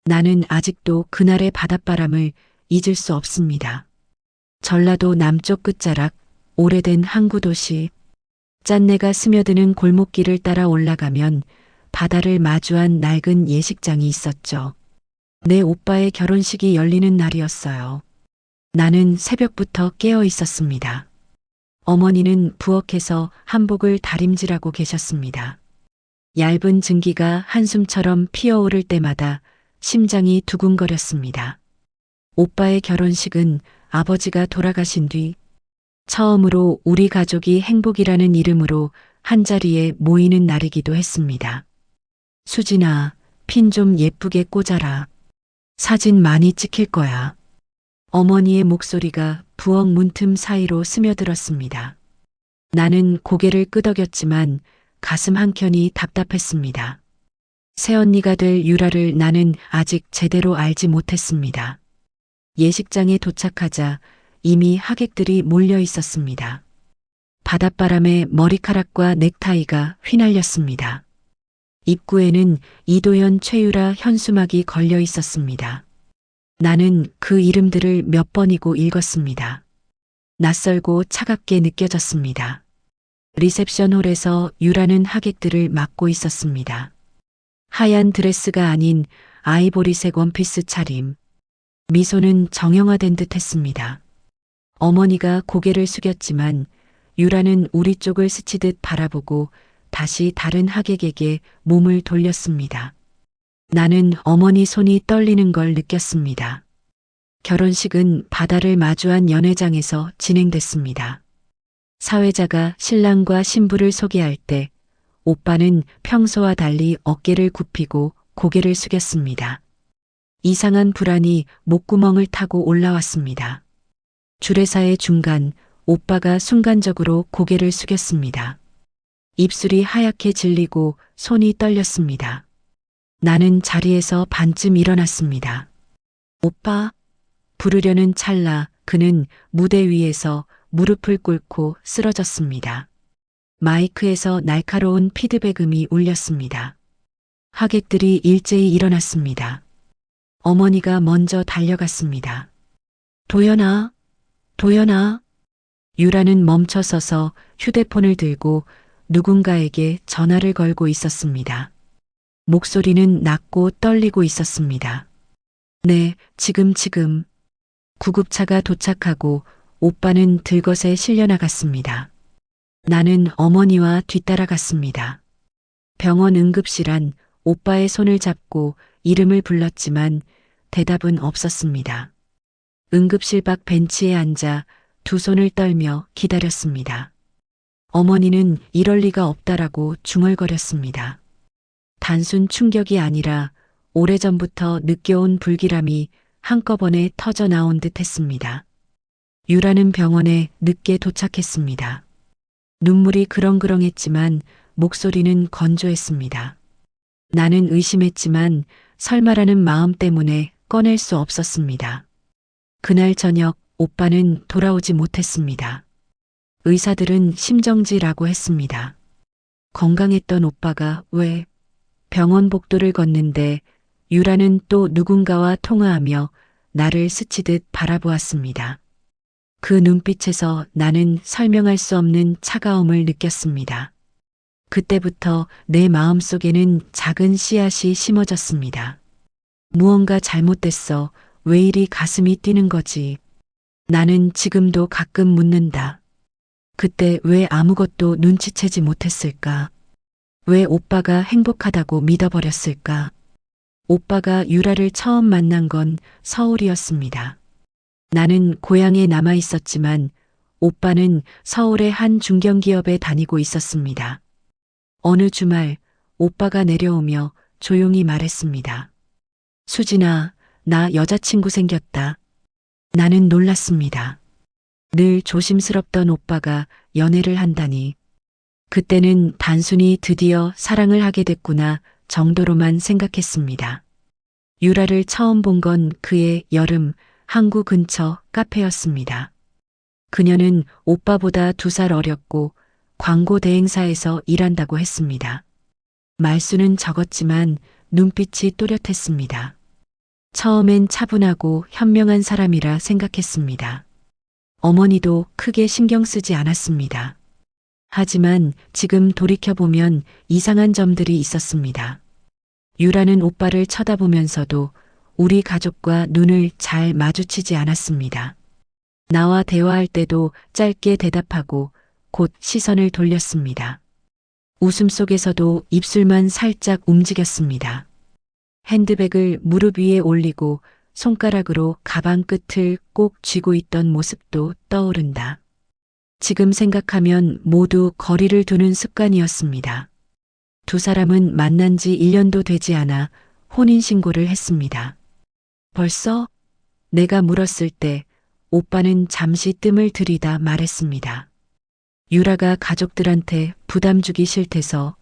나는 아직도 그날의 바닷바람을 잊을 수 없습니다. 전라도 남쪽 끝자락 오래된 항구 도시. 짠내가 스며드는 골목길을 따라 올라가면 바다를 마주한 낡은 예식장이 있었죠. 내 오빠의 결혼식이 열리는 날이었어요. 나는 새벽부터 깨어 있었습니다. 어머니는 부엌에서 한복을 다림질하고 계셨습니다. 얇은 증기가 한숨처럼 피어오를 때마다 심장이 두근거렸습니다. 오빠의 결혼식은 아버지가 돌아가신 뒤 처음으로 우리 가족이 행복이라는 이름으로 한자리에 모이는 날이기도 했습니다. 수진아, 핀 좀 예쁘게 꽂아라. 사진 많이 찍힐 거야. 어머니의 목소리가 부엌 문틈 사이로 스며들었습니다. 나는 고개를 끄덕였지만 가슴 한켠이 답답했습니다. 새언니가 될 유라를 나는 아직 제대로 알지 못했습니다. 예식장에 도착하자 이미 하객들이 몰려 있었습니다. 바닷바람에 머리카락과 넥타이가 휘날렸습니다. 입구에는 이도현, 최유라, 현수막이 걸려 있었습니다. 나는 그 이름들을 몇 번이고 읽었습니다. 낯설고 차갑게 느껴졌습니다. 리셉션홀에서 유라는 하객들을 맡고 있었습니다. 하얀 드레스가 아닌 아이보리색 원피스 차림. 미소는 정형화된 듯 했습니다. 어머니가 고개를 숙였지만 유라는 우리 쪽을 스치듯 바라보고 다시 다른 하객에게 몸을 돌렸습니다. 나는 어머니 손이 떨리는 걸 느꼈습니다. 결혼식은 바다를 마주한 연회장에서 진행됐습니다. 사회자가 신랑과 신부를 소개할 때 오빠는 평소와 달리 어깨를 굽히고 고개를 숙였습니다. 이상한 불안이 목구멍을 타고 올라왔습니다. 주례사의 중간, 오빠가 순간적으로 고개를 숙였습니다. 입술이 하얗게 질리고 손이 떨렸습니다. 나는 자리에서 반쯤 일어났습니다. 오빠, 부르려는 찰나 그는 무대 위에서 무릎을 꿇고 쓰러졌습니다. 마이크에서 날카로운 피드백음이 울렸습니다. 하객들이 일제히 일어났습니다. 어머니가 먼저 달려갔습니다. 도연아, 도연아. 유라는 멈춰서서 휴대폰을 들고 누군가에게 전화를 걸고 있었습니다. 목소리는 낮고 떨리고 있었습니다. 네, 지금. 구급차가 도착하고 오빠는 들것에 실려나갔습니다. 나는 어머니와 뒤따라갔습니다. 병원 응급실 안 오빠의 손을 잡고 이름을 불렀지만 대답은 없었습니다. 응급실 밖 벤치에 앉아 두 손을 떨며 기다렸습니다. 어머니는 이럴 리가 없다라고 중얼거렸습니다. 단순 충격이 아니라 오래전부터 느껴온 불길함이 한꺼번에 터져 나온 듯 했습니다. 유라는 병원에 늦게 도착했습니다. 눈물이 그렁그렁했지만 목소리는 건조했습니다. 나는 의심했지만 설마라는 마음 때문에 꺼낼 수 없었습니다. 그날 저녁 오빠는 돌아오지 못했습니다. 의사들은 심정지라고 했습니다. 건강했던 오빠가 왜 병원 복도를 걷는데 유라는 또 누군가와 통화하며 나를 스치듯 바라보았습니다. 그 눈빛에서 나는 설명할 수 없는 차가움을 느꼈습니다. 그때부터 내 마음속에는 작은 씨앗이 심어졌습니다. 무언가 잘못됐어. 왜 이리 가슴이 뛰는 거지? 나는 지금도 가끔 묻는다. 그때 왜 아무것도 눈치채지 못했을까? 왜 오빠가 행복하다고 믿어버렸을까? 오빠가 유라를 처음 만난 건 서울이었습니다. 나는 고향에 남아 있었지만 오빠는 서울의 한 중견기업에 다니고 있었습니다. 어느 주말 오빠가 내려오며 조용히 말했습니다. 수진아, 나 여자친구 생겼다. 나는 놀랐습니다. 늘 조심스럽던 오빠가 연애를 한다니. 그때는 단순히 드디어 사랑을 하게 됐구나 정도로만 생각했습니다. 유라를 처음 본 건 그의 여름 항구 근처 카페였습니다. 그녀는 오빠보다 2살 어렸고 광고 대행사에서 일한다고 했습니다. 말수는 적었지만 눈빛이 또렷했습니다. 처음엔 차분하고 현명한 사람이라 생각했습니다. 어머니도 크게 신경 쓰지 않았습니다. 하지만 지금 돌이켜보면 이상한 점들이 있었습니다. 유라는 오빠를 쳐다보면서도 우리 가족과 눈을 잘 마주치지 않았습니다. 나와 대화할 때도 짧게 대답하고 곧 시선을 돌렸습니다. 웃음 속에서도 입술만 살짝 움직였습니다. 핸드백을 무릎 위에 올리고 손가락으로 가방 끝을 꼭 쥐고 있던 모습도 떠오른다. 지금 생각하면 모두 거리를 두는 습관이었습니다. 두 사람은 만난 지 1년도 되지 않아 혼인신고를 했습니다. 벌써? 내가 물었을 때 오빠는 잠시 뜸을 들이다 말했습니다. 유라가 가족들한테 부담 주기 싫대서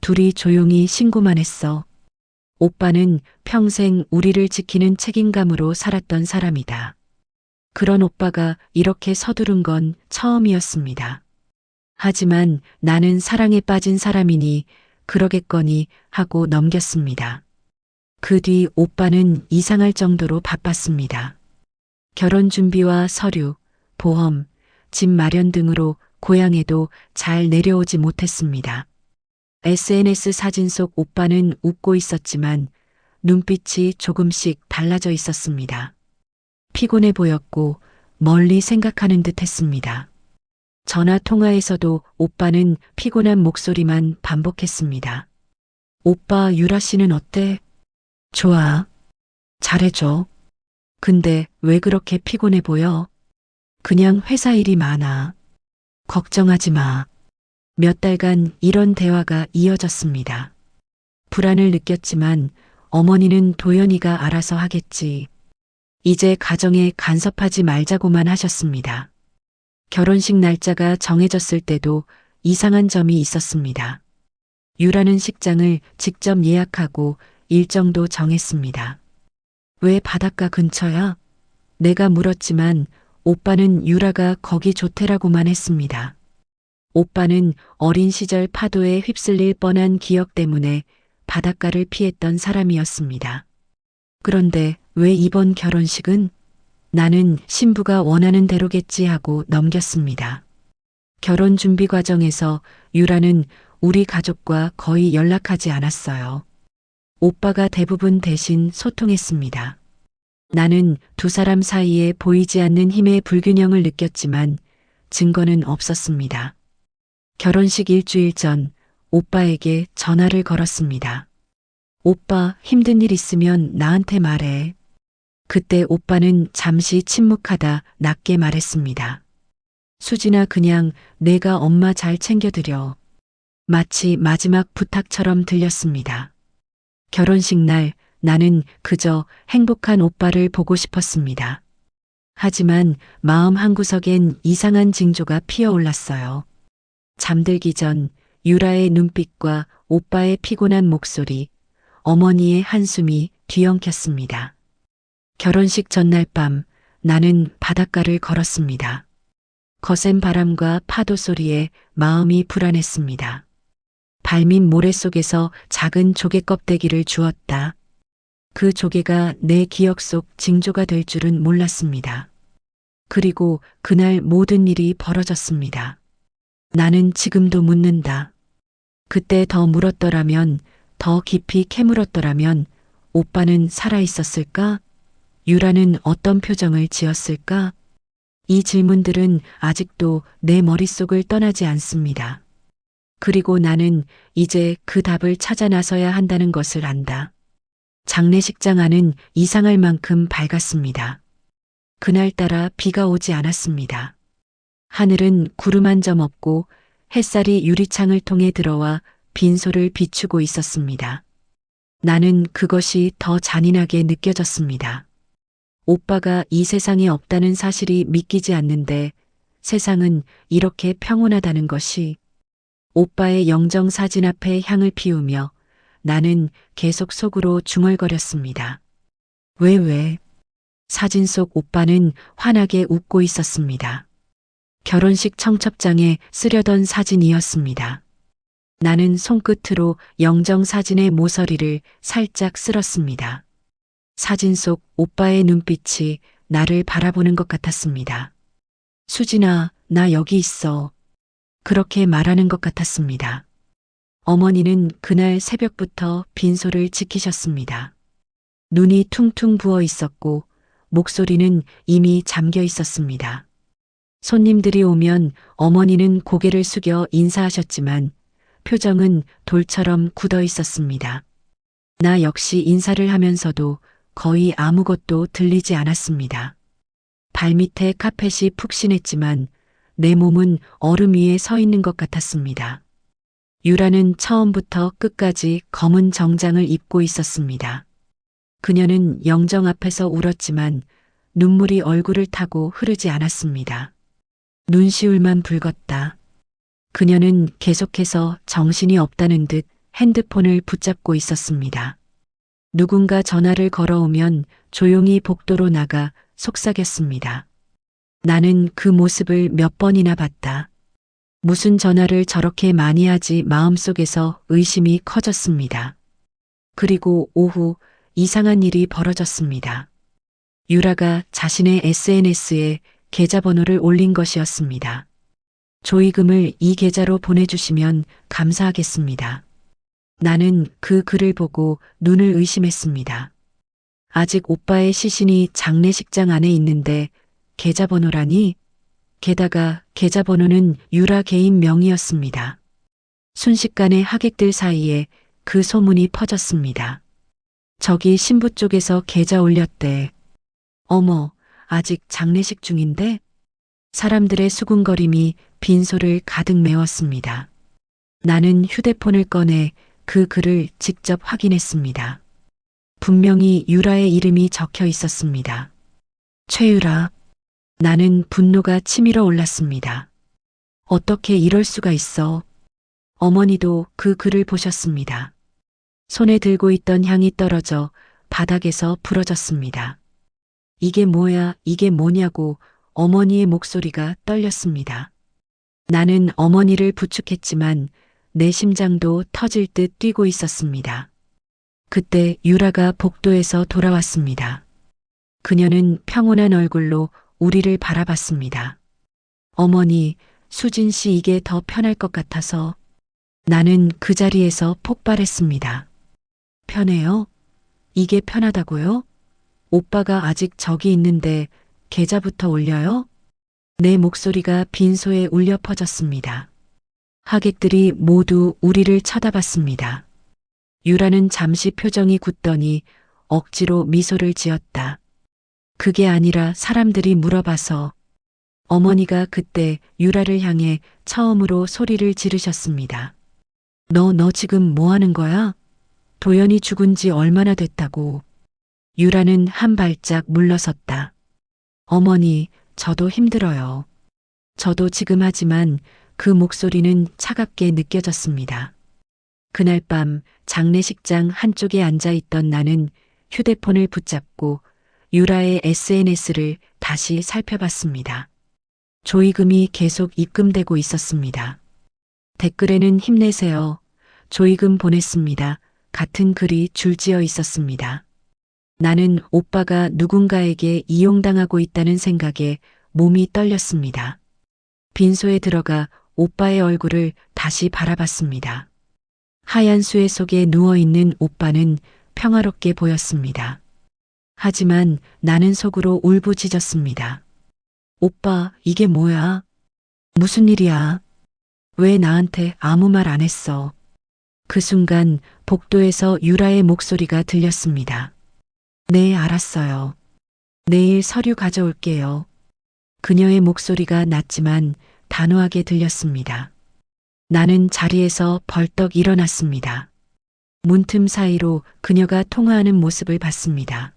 둘이 조용히 신고만 했어. 오빠는 평생 우리를 지키는 책임감으로 살았던 사람이다. 그런 오빠가 이렇게 서두른 건 처음이었습니다. 하지만 나는 사랑에 빠진 사람이니 그러겠거니 하고 넘겼습니다. 그 뒤 오빠는 이상할 정도로 바빴습니다. 결혼 준비와 서류, 보험, 집 마련 등으로 고향에도 잘 내려오지 못했습니다. SNS 사진 속 오빠는 웃고 있었지만 눈빛이 조금씩 달라져 있었습니다. 피곤해 보였고 멀리 생각하는 듯 했습니다. 전화 통화에서도 오빠는 피곤한 목소리만 반복했습니다. 오빠, 유라 씨는 어때? 좋아. 잘해줘. 근데 왜 그렇게 피곤해 보여? 그냥 회사 일이 많아. 걱정하지 마. 몇 달간 이런 대화가 이어졌습니다. 불안을 느꼈지만 어머니는 도연이가 알아서 하겠지. 이제 가정에 간섭하지 말자고만 하셨습니다. 결혼식 날짜가 정해졌을 때도 이상한 점이 있었습니다. 유라는 식장을 직접 예약하고 일정도 정했습니다. 왜 바닷가 근처야? 내가 물었지만 오빠는 유라가 거기 좋대라고만 했습니다. 오빠는 어린 시절 파도에 휩쓸릴 뻔한 기억 때문에 바닷가를 피했던 사람이었습니다. 그런데 왜 이번 결혼식은? 나는 신부가 원하는 대로겠지 하고 넘겼습니다. 결혼 준비 과정에서 유라는 우리 가족과 거의 연락하지 않았어요. 오빠가 대부분 대신 소통했습니다. 나는 두 사람 사이에 보이지 않는 힘의 불균형을 느꼈지만 증거는 없었습니다. 결혼식 일주일 전 오빠에게 전화를 걸었습니다. 오빠, 힘든 일 있으면 나한테 말해. 그때 오빠는 잠시 침묵하다 낮게 말했습니다. 수진아, 그냥 내가 엄마 잘 챙겨드려. 마치 마지막 부탁처럼 들렸습니다. 결혼식 날 나는 그저 행복한 오빠를 보고 싶었습니다. 하지만 마음 한구석엔 이상한 징조가 피어올랐어요. 잠들기 전 유라의 눈빛과 오빠의 피곤한 목소리, 어머니의 한숨이 뒤엉켰습니다. 결혼식 전날 밤 나는 바닷가를 걸었습니다. 거센 바람과 파도 소리에 마음이 불안했습니다. 발밑 모래 속에서 작은 조개 껍데기를 주웠다. 그 조개가 내 기억 속 징조가 될 줄은 몰랐습니다. 그리고 그날 모든 일이 벌어졌습니다. 나는 지금도 묻는다. 그때 더 물었더라면, 더 깊이 캐물었더라면 오빠는 살아있었을까? 유라는 어떤 표정을 지었을까? 이 질문들은 아직도 내 머릿속을 떠나지 않습니다. 그리고 나는 이제 그 답을 찾아 나서야 한다는 것을 안다. 장례식장 안은 이상할 만큼 밝았습니다. 그날따라 비가 오지 않았습니다. 하늘은 구름 한 점 없고 햇살이 유리창을 통해 들어와 빈소를 비추고 있었습니다. 나는 그것이 더 잔인하게 느껴졌습니다. 오빠가 이 세상에 없다는 사실이 믿기지 않는데 세상은 이렇게 평온하다는 것이. 오빠의 영정 사진 앞에 향을 피우며 나는 계속 속으로 중얼거렸습니다. 왜? 사진 속 오빠는 환하게 웃고 있었습니다. 결혼식 청첩장에 쓰려던 사진이었습니다. 나는 손끝으로 영정 사진의 모서리를 살짝 쓸었습니다. 사진 속 오빠의 눈빛이 나를 바라보는 것 같았습니다. 수진아, 나 여기 있어. 그렇게 말하는 것 같았습니다. 어머니는 그날 새벽부터 빈소를 지키셨습니다. 눈이 퉁퉁 부어 있었고 목소리는 이미 잠겨 있었습니다. 손님들이 오면 어머니는 고개를 숙여 인사하셨지만 표정은 돌처럼 굳어 있었습니다. 나 역시 인사를 하면서도 거의 아무것도 들리지 않았습니다. 발밑에 카펫이 푹신했지만 내 몸은 얼음 위에 서 있는 것 같았습니다. 유라는 처음부터 끝까지 검은 정장을 입고 있었습니다. 그녀는 영정 앞에서 울었지만 눈물이 얼굴을 타고 흐르지 않았습니다. 눈시울만 붉었다. 그녀는 계속해서 정신이 없다는 듯 핸드폰을 붙잡고 있었습니다. 누군가 전화를 걸어오면 조용히 복도로 나가 속삭였습니다. 나는 그 모습을 몇 번이나 봤다. 무슨 전화를 저렇게 많이 하지 마음속에서 의심이 커졌습니다. 그리고 오후 이상한 일이 벌어졌습니다. 유라가 자신의 SNS에 계좌번호를 올린 것이었습니다. 조의금을 이 계좌로 보내주시면 감사하겠습니다. 나는 그 글을 보고 눈을 의심했습니다. 아직 오빠의 시신이 장례식장 안에 있는데 계좌번호라니? 게다가 계좌번호는 유라 개인 명의였습니다. 순식간에 하객들 사이에 그 소문이 퍼졌습니다. 저기 신부 쪽에서 계좌 올렸대. 어머, 아직 장례식 중인데? 사람들의 수군거림이 빈소를 가득 메웠습니다. 나는 휴대폰을 꺼내 그 글을 직접 확인했습니다. 분명히 유라의 이름이 적혀 있었습니다. 최유라. 나는 분노가 치밀어 올랐습니다. 어떻게 이럴 수가 있어? 어머니도 그 글을 보셨습니다. 손에 들고 있던 향이 떨어져 바닥에서 부러졌습니다. 이게 뭐야, 이게 뭐냐고 어머니의 목소리가 떨렸습니다. 나는 어머니를 부축했지만 내 심장도 터질 듯 뛰고 있었습니다. 그때 유라가 복도에서 돌아왔습니다. 그녀는 평온한 얼굴로 우리를 바라봤습니다. 어머니, 수진 씨 이게 더 편할 것 같아서. 나는 그 자리에서 폭발했습니다. 편해요? 이게 편하다고요? 오빠가 아직 저기 있는데 계좌부터 올려요? 내 목소리가 빈소에 울려 퍼졌습니다. 하객들이 모두 우리를 쳐다봤습니다. 유라는 잠시 표정이 굳더니 억지로 미소를 지었다. 그게 아니라 사람들이 물어봐서. 어머니가 그때 유라를 향해 처음으로 소리를 지르셨습니다. 너 지금 뭐 하는 거야? 도연이 죽은 지 얼마나 됐다고. 유라는 한 발짝 물러섰다. 어머니, 저도 힘들어요. 저도 지금 하지만 그 목소리는 차갑게 느껴졌습니다. 그날 밤 장례식장 한쪽에 앉아 있던 나는 휴대폰을 붙잡고 유라의 SNS를 다시 살펴봤습니다. 조의금이 계속 입금되고 있었습니다. 댓글에는 힘내세요. 조의금 보냈습니다. 같은 글이 줄지어 있었습니다. 나는 오빠가 누군가에게 이용당하고 있다는 생각에 몸이 떨렸습니다. 빈소에 들어가 오빠의 얼굴을 다시 바라봤습니다. 하얀 수해 속에 누워있는 오빠는 평화롭게 보였습니다. 하지만 나는 속으로 울부짖었습니다. 오빠, 이게 뭐야? 무슨 일이야? 왜 나한테 아무 말 안 했어? 그 순간 복도에서 유라의 목소리가 들렸습니다. 네, 알았어요. 내일 서류 가져올게요. 그녀의 목소리가 낮지만 단호하게 들렸습니다. 나는 자리에서 벌떡 일어났습니다. 문틈 사이로 그녀가 통화하는 모습을 봤습니다.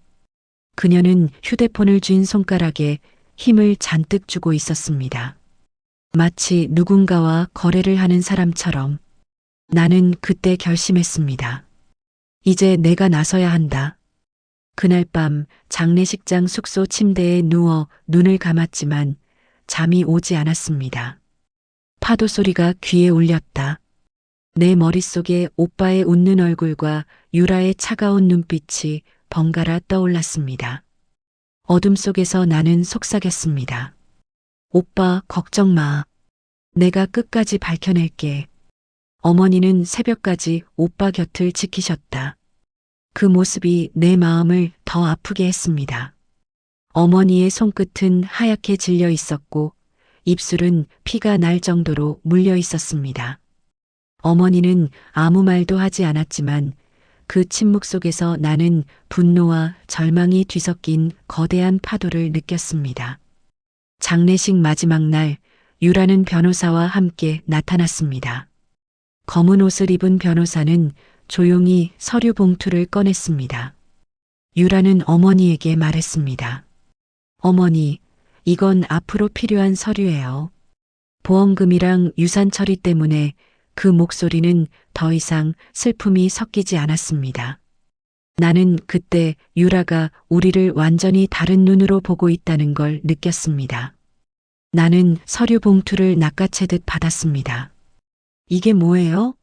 그녀는 휴대폰을 쥔 손가락에 힘을 잔뜩 주고 있었습니다. 마치 누군가와 거래를 하는 사람처럼. 나는 그때 결심했습니다. 이제 내가 나서야 한다. 그날 밤 장례식장 숙소 침대에 누워 눈을 감았지만 잠이 오지 않았습니다. 파도 소리가 귀에 울렸다. 내 머릿속에 오빠의 웃는 얼굴과 유라의 차가운 눈빛이 번갈아 떠올랐습니다. 어둠 속에서 나는 속삭였습니다. 오빠, 걱정 마. 내가 끝까지 밝혀낼게. 어머니는 새벽까지 오빠 곁을 지키셨다. 그 모습이 내 마음을 더 아프게 했습니다. 어머니의 손끝은 하얗게 질려 있었고 입술은 피가 날 정도로 물려 있었습니다. 어머니는 아무 말도 하지 않았지만 그 침묵 속에서 나는 분노와 절망이 뒤섞인 거대한 파도를 느꼈습니다. 장례식 마지막 날 유라는 변호사와 함께 나타났습니다. 검은 옷을 입은 변호사는 조용히 서류 봉투를 꺼냈습니다. 유라는 어머니에게 말했습니다. 어머니, 이건 앞으로 필요한 서류예요. 보험금이랑 유산 처리 때문에 그 목소리는 더 이상 슬픔이 섞이지 않았습니다. 나는 그때 유라가 우리를 완전히 다른 눈으로 보고 있다는 걸 느꼈습니다. 나는 서류 봉투를 낚아채듯 받았습니다. 이게 뭐예요?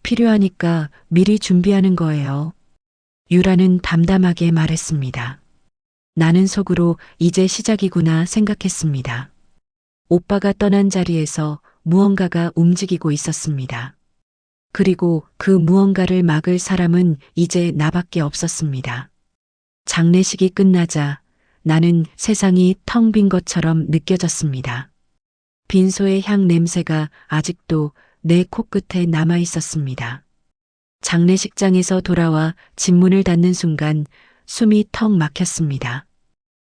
필요하니까 미리 준비하는 거예요. 유라는 담담하게 말했습니다. 나는 속으로 이제 시작이구나 생각했습니다. 오빠가 떠난 자리에서 무언가가 움직이고 있었습니다. 그리고 그 무언가를 막을 사람은 이제 나밖에 없었습니다. 장례식이 끝나자 나는 세상이 텅 빈 것처럼 느껴졌습니다. 빈소의 향 냄새가 아직도 내 코끝에 남아 있었습니다. 장례식장에서 돌아와 집문을 닫는 순간 숨이 턱 막혔습니다.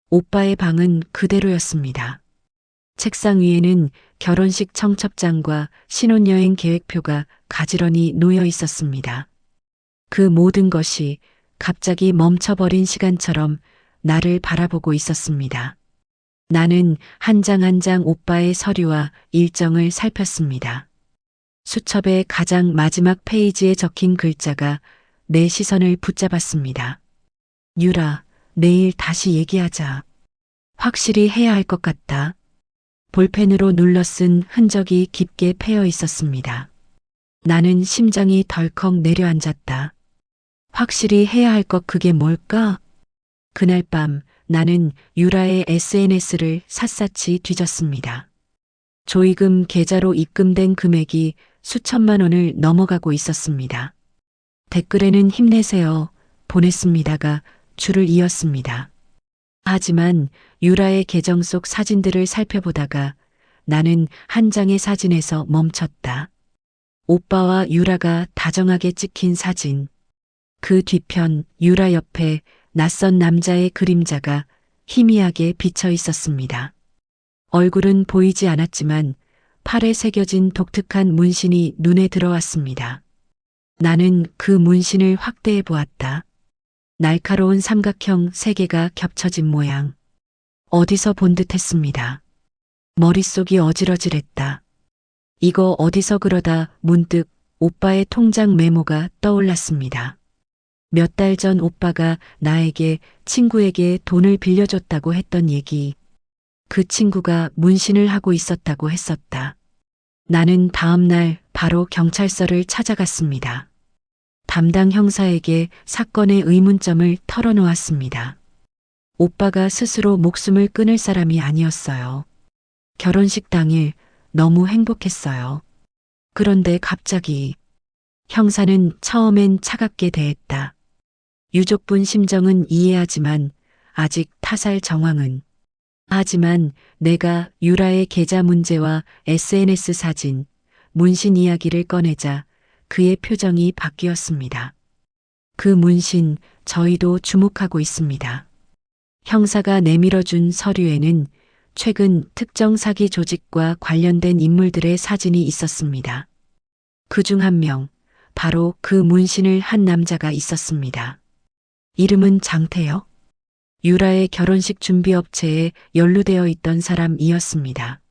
오빠의 방은 그대로였습니다. 책상 위에는 결혼식 청첩장과 신혼여행 계획표가 가지런히 놓여 있었습니다. 그 모든 것이 갑자기 멈춰버린 시간처럼 나를 바라보고 있었습니다. 나는 한 장 한 장 오빠의 서류와 일정을 살폈습니다. 수첩의 가장 마지막 페이지에 적힌 글자가 내 시선을 붙잡았습니다. 유라, 내일 다시 얘기하자. 확실히 해야 할 것 같다. 볼펜으로 눌러 쓴 흔적이 깊게 패여 있었습니다. 나는 심장이 덜컥 내려앉았다. 확실히 해야 할 것 그게 뭘까? 그날 밤 나는 유라의 SNS를 샅샅이 뒤졌습니다. 조의금 계좌로 입금된 금액이 수천만 원을 넘어가고 있었습니다. 댓글에는 힘내세요. 보냈습니다가 줄을 이었습니다. 하지만 유라의 계정 속 사진들을 살펴보다가 나는 한 장의 사진에서 멈췄다. 오빠와 유라가 다정하게 찍힌 사진. 그 뒤편 유라 옆에 낯선 남자의 그림자가 희미하게 비쳐 있었습니다. 얼굴은 보이지 않았지만 팔에 새겨진 독특한 문신이 눈에 들어왔습니다. 나는 그 문신을 확대해 보았다. 날카로운 삼각형 세 개가 겹쳐진 모양. 어디서 본 듯했습니다. 머릿속이 어지러질했다. 이거 어디서 그러다 문득 오빠의 통장 메모가 떠올랐습니다. 몇 달 전 오빠가 나에게 친구에게 돈을 빌려줬다고 했던 얘기. 그 친구가 문신을 하고 있었다고 했었다. 나는 다음 날 바로 경찰서를 찾아갔습니다. 담당 형사에게 사건의 의문점을 털어놓았습니다. 오빠가 스스로 목숨을 끊을 사람이 아니었어요. 결혼식 당일 너무 행복했어요. 그런데 갑자기 형사는 처음엔 차갑게 대했다. 유족분 심정은 이해하지만 아직 타살 정황은. 하지만 내가 유라의 계좌 문제와 SNS 사진, 문신 이야기를 꺼내자 그의 표정이 바뀌었습니다. 그 문신 저희도 주목하고 있습니다. 형사가 내밀어준 서류에는 최근 특정 사기 조직과 관련된 인물들의 사진이 있었습니다. 그중 한 명, 바로 그 문신을 한 남자가 있었습니다. 이름은 장태혁. 유라의 결혼식 준비업체에 연루되어 있던 사람이었습니다.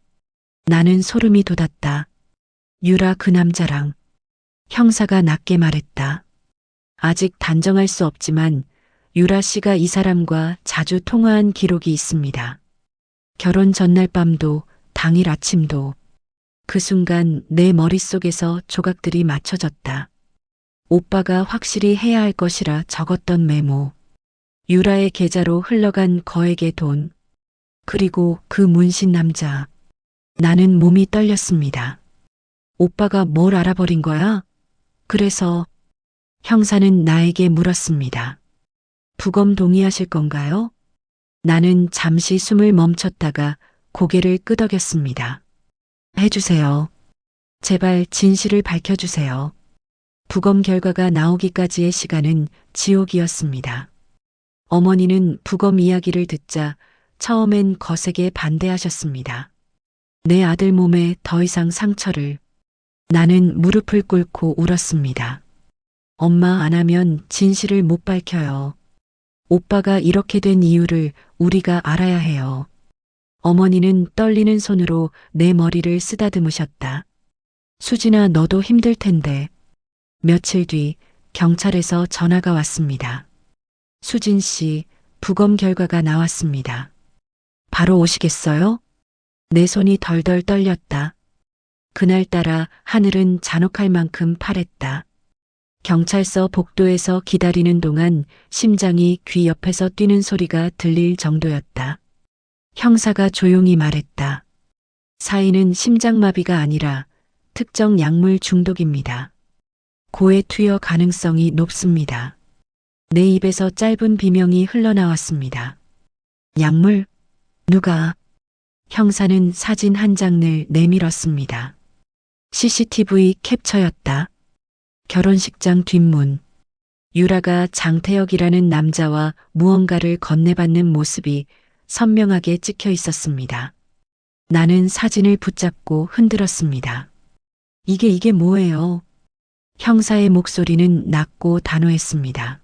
나는 소름이 돋았다. 유라 그 남자랑. 형사가 낮게 말했다. 아직 단정할 수 없지만 유라 씨가 이 사람과 자주 통화한 기록이 있습니다. 결혼 전날 밤도 당일 아침도. 그 순간 내 머릿속에서 조각들이 맞춰졌다. 오빠가 확실히 해야 할 것이라 적었던 메모. 유라의 계좌로 흘러간 거액의 돈, 그리고 그 문신 남자. 나는 몸이 떨렸습니다. 오빠가 뭘 알아버린 거야? 그래서 형사는 나에게 물었습니다. 부검 동의하실 건가요? 나는 잠시 숨을 멈췄다가 고개를 끄덕였습니다. 해주세요. 제발 진실을 밝혀주세요. 부검 결과가 나오기까지의 시간은 지옥이었습니다. 어머니는 부검 이야기를 듣자 처음엔 거세게 반대하셨습니다. 내 아들 몸에 더 이상 상처를. 나는 무릎을 꿇고 울었습니다. 엄마 안 하면 진실을 못 밝혀요. 오빠가 이렇게 된 이유를 우리가 알아야 해요. 어머니는 떨리는 손으로 내 머리를 쓰다듬으셨다. 수진아, 너도 힘들 텐데. 며칠 뒤 경찰에서 전화가 왔습니다. 수진 씨, 부검 결과가 나왔습니다. 바로 오시겠어요? 내 손이 덜덜 떨렸다. 그날따라 하늘은 잔혹할 만큼 파랬다. 경찰서 복도에서 기다리는 동안 심장이 귀 옆에서 뛰는 소리가 들릴 정도였다. 형사가 조용히 말했다. 사인은 심장마비가 아니라 특정 약물 중독입니다. 고해 투여 가능성이 높습니다. 내 입에서 짧은 비명이 흘러나왔습니다. 약물? 누가? 형사는 사진 한 장을 내밀었습니다. CCTV 캡처였다. 결혼식장 뒷문. 유라가 장태혁이라는 남자와 무언가를 건네받는 모습이 선명하게 찍혀 있었습니다. 나는 사진을 붙잡고 흔들었습니다. 이게 뭐예요? 형사의 목소리는 낮고 단호했습니다.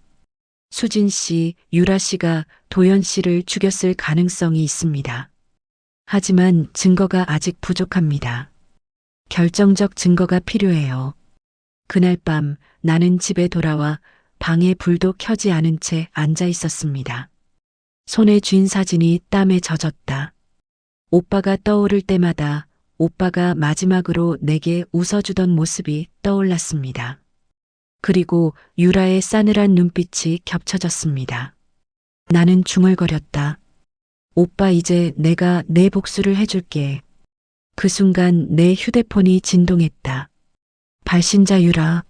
수진 씨, 유라 씨가 도연 씨를 죽였을 가능성이 있습니다. 하지만 증거가 아직 부족합니다. 결정적 증거가 필요해요. 그날 밤 나는 집에 돌아와 방에 불도 켜지 않은 채 앉아 있었습니다. 손에 쥔 사진이 땀에 젖었다. 오빠가 떠오를 때마다 오빠가 마지막으로 내게 웃어주던 모습이 떠올랐습니다. 그리고 유라의 싸늘한 눈빛이 겹쳐졌습니다. 나는 중얼거렸다. 오빠, 이제 내가 내 복수를 해줄게. 그 순간 내 휴대폰이 진동했다. 발신자 유라.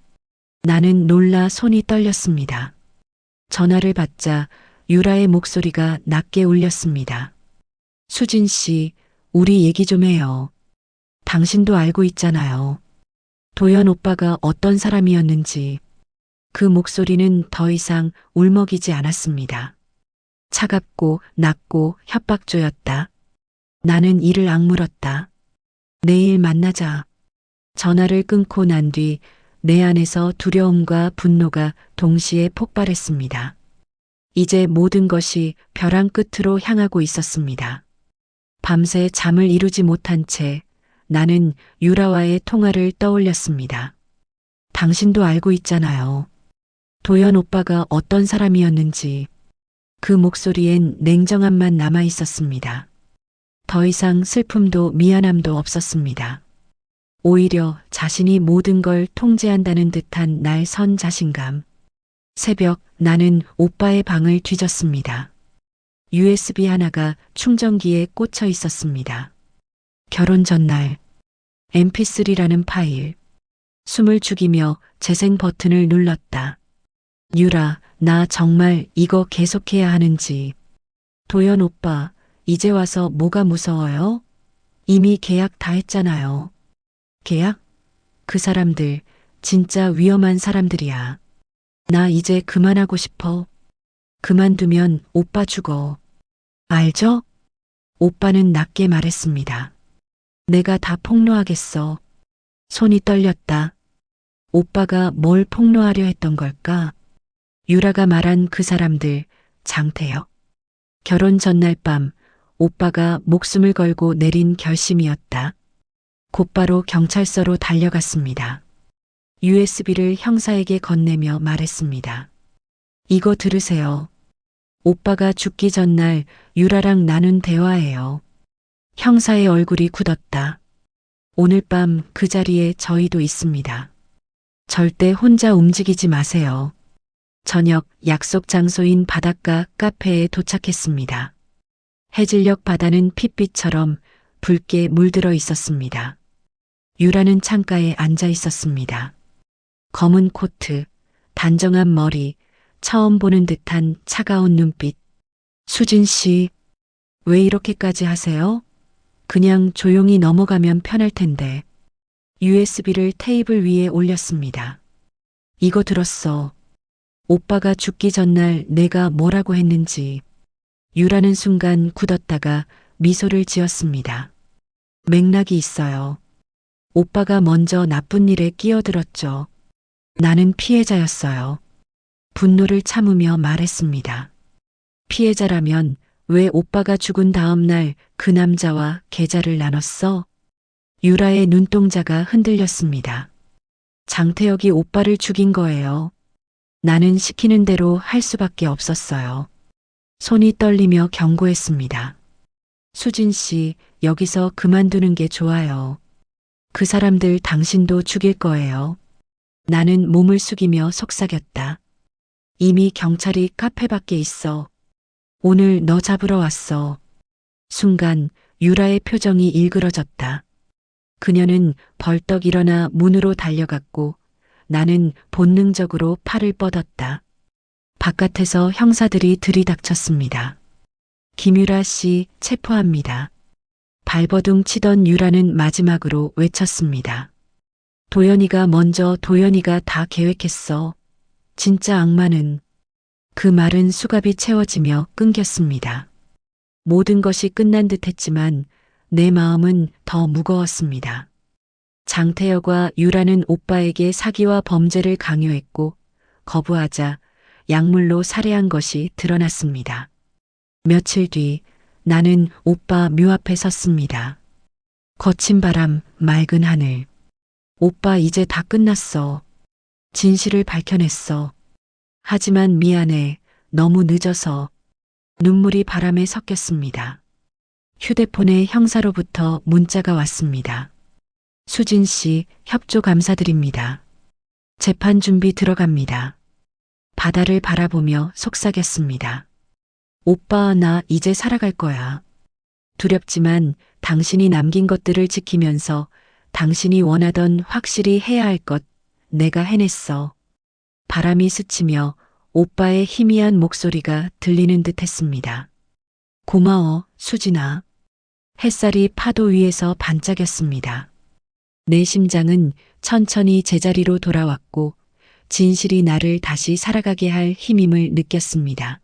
나는 놀라 손이 떨렸습니다. 전화를 받자 유라의 목소리가 낮게 울렸습니다. 수진 씨, 우리 얘기 좀 해요. 당신도 알고 있잖아요. 도연 오빠가 어떤 사람이었는지. 그 목소리는 더 이상 울먹이지 않았습니다. 차갑고 낮고 협박조였다. 나는 이를 악물었다. 내일 만나자. 전화를 끊고 난 뒤 내 안에서 두려움과 분노가 동시에 폭발했습니다. 이제 모든 것이 벼랑 끝으로 향하고 있었습니다. 밤새 잠을 이루지 못한 채 나는 유라와의 통화를 떠올렸습니다. 당신도 알고 있잖아요. 도연 오빠가 어떤 사람이었는지. 그 목소리엔 냉정함만 남아 있었습니다. 더 이상 슬픔도 미안함도 없었습니다. 오히려 자신이 모든 걸 통제한다는 듯한 날 선 자신감. 새벽 나는 오빠의 방을 뒤졌습니다. USB 하나가 충전기에 꽂혀 있었습니다. 결혼 전날 mp3라는 파일. 숨을 죽이며 재생 버튼을 눌렀다. 유라, 나 정말 이거 계속해야 하는지. 도연 오빠, 이제 와서 뭐가 무서워요? 이미 계약 다 했잖아요. 계약? 그 사람들 진짜 위험한 사람들이야. 나 이제 그만하고 싶어. 그만두면 오빠 죽어. 알죠? 오빠는 낮게 말했습니다. 내가 다 폭로하겠어. 손이 떨렸다. 오빠가 뭘 폭로하려 했던 걸까? 유라가 말한 그 사람들, 장태혁. 결혼 전날 밤 오빠가 목숨을 걸고 내린 결심이었다. 곧바로 경찰서로 달려갔습니다. USB를 형사에게 건네며 말했습니다. 이거 들으세요. 오빠가 죽기 전날 유라랑 나눈 대화예요. 형사의 얼굴이 굳었다. 오늘 밤 그 자리에 저희도 있습니다. 절대 혼자 움직이지 마세요. 저녁 약속 장소인 바닷가 카페에 도착했습니다. 해질녘 바다는 핏빛처럼 붉게 물들어 있었습니다. 유라는 창가에 앉아 있었습니다. 검은 코트, 단정한 머리, 처음 보는 듯한 차가운 눈빛. 수진 씨, 왜 이렇게까지 하세요? 그냥 조용히 넘어가면 편할 텐데. USB를 테이블 위에 올렸습니다. 이거 들었어. 오빠가 죽기 전날 내가 뭐라고 했는지. 유라는 순간 굳었다가 미소를 지었습니다. 맥락이 있어요. 오빠가 먼저 나쁜 일에 끼어들었죠. 나는 피해자였어요. 분노를 참으며 말했습니다. 피해자라면 왜 오빠가 죽은 다음 날 그 남자와 계좌를 나눴어? 유라의 눈동자가 흔들렸습니다. 장태혁이 오빠를 죽인 거예요. 나는 시키는 대로 할 수밖에 없었어요. 손이 떨리며 경고했습니다. 수진 씨, 여기서 그만두는 게 좋아요. 그 사람들 당신도 죽일 거예요. 나는 몸을 숙이며 속삭였다. 이미 경찰이 카페 밖에 있어. 오늘 너 잡으러 왔어. 순간 유라의 표정이 일그러졌다. 그녀는 벌떡 일어나 문으로 달려갔고 나는 본능적으로 팔을 뻗었다. 바깥에서 형사들이 들이닥쳤습니다. 김유라 씨 체포합니다. 발버둥 치던 유라는 마지막으로 외쳤습니다. 도연이가 먼저 도연이가 다 계획했어. 진짜 악마는. 그 말은 수갑이 채워지며 끊겼습니다. 모든 것이 끝난 듯 했지만 내 마음은 더 무거웠습니다. 장태혁과 유라는 오빠에게 사기와 범죄를 강요했고 거부하자 약물로 살해한 것이 드러났습니다. 며칠 뒤 나는 오빠 묘 앞에 섰습니다. 거친 바람, 맑은 하늘. 오빠 이제 다 끝났어. 진실을 밝혀냈어. 하지만 미안해. 너무 늦어서. 눈물이 바람에 섞였습니다. 휴대폰에 형사로부터 문자가 왔습니다. 수진 씨, 협조 감사드립니다. 재판 준비 들어갑니다. 바다를 바라보며 속삭였습니다. 오빠, 나 이제 살아갈 거야. 두렵지만 당신이 남긴 것들을 지키면서 당신이 원하던 확실히 해야 할 것, 내가 해냈어. 바람이 스치며 오빠의 희미한 목소리가 들리는 듯 했습니다. 고마워, 수진아. 햇살이 파도 위에서 반짝였습니다. 내 심장은 천천히 제자리로 돌아왔고 진실이 나를 다시 살아가게 할 힘임을 느꼈습니다.